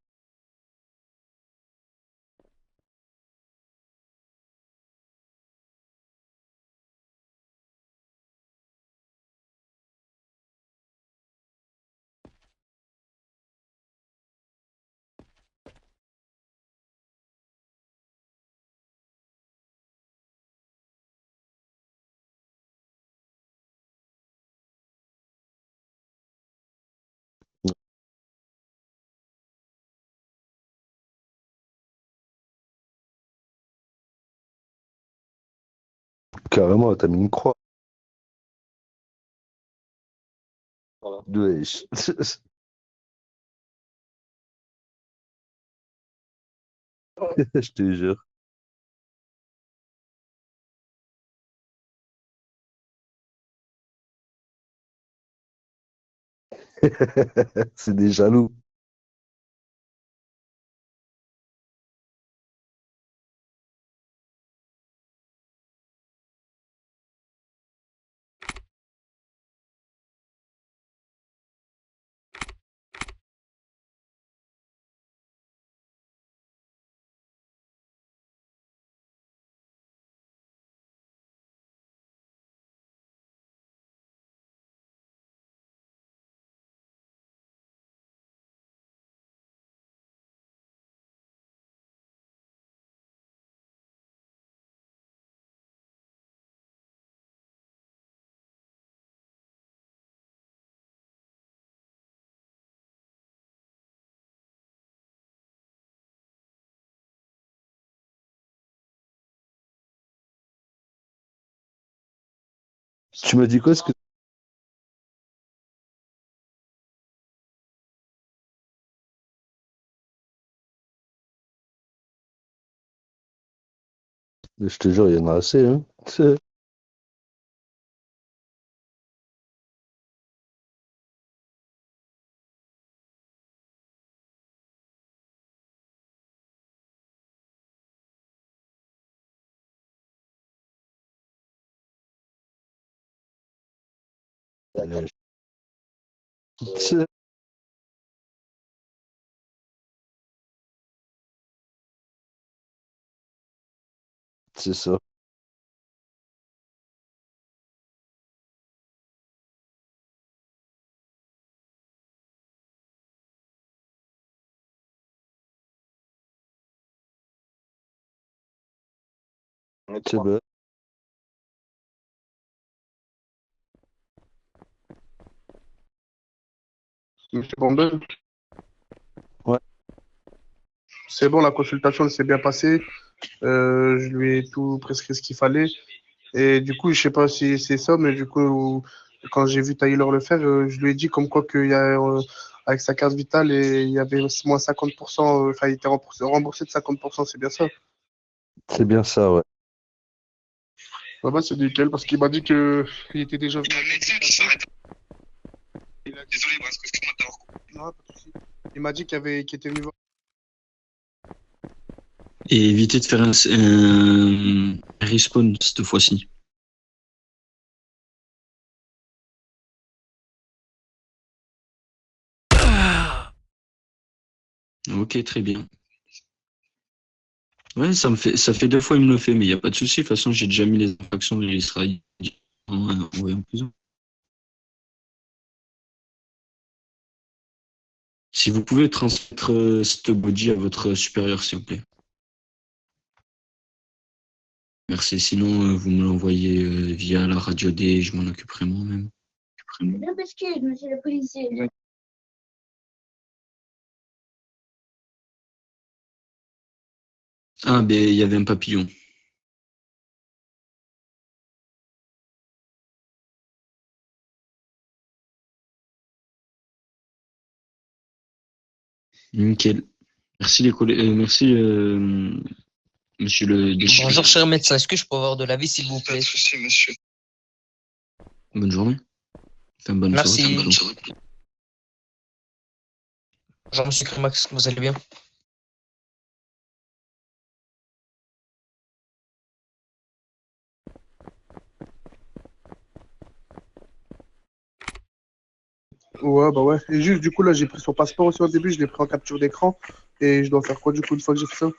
Carrément, t'as mis une croix. Wesh. Je te jure. C'est des jaloux. Tu m'as dit quoi? Je te jure, il y en a assez, hein. C'est c'est ça. C'est vrai. Monsieur Bombel, Ouais. c'est bon, la consultation elle s'est bien passée. Je lui ai tout prescrit ce qu'il fallait. Et du coup, je sais pas si c'est ça, mais du coup, quand j'ai vu Tyler le faire, je lui ai dit comme quoi qu'il y a, avec sa carte vitale, et il y avait moins 50%, enfin, il était remboursé de 50%, c'est bien ça. C'est bien ça, ouais. Bah, c'est nickel, parce qu'il m'a dit que il était déjà venu. Désolé, excuse-moi de t'avoir coupé. Non, pas de souci. Il m'a dit qu'il était venu voir. Et éviter de faire un respawn cette fois-ci. Ok, très bien. Ouais, ça fait 2 fois il me le fait, mais il n'y a pas de souci. De toute façon, j'ai déjà mis les infractions de l'Israël en prison. Si vous pouvez transmettre cette body à votre supérieur, s'il vous plaît. Merci. Sinon, vous me l'envoyez via la radio D, je m'en occuperai moi-même. Bien m'excuse, monsieur le policier. Ah, ben, il y avait un papillon. Nickel. Merci les collègues. Merci, monsieur le député. Bonjour, cher médecin. Est-ce que je peux avoir de l'avis, s'il vous plaît? Pas de souci, monsieur. Bonne journée. Enfin, bonne Merci. soirée. Bonne soirée. Bonjour, monsieur Crémax. Est-ce que vous allez bien? Ouais, bah ouais. Et juste, du coup, là, j'ai pris son passeport aussi au début, je l'ai pris en capture d'écran. Et je dois faire quoi, du coup, une fois que j'ai fait ça?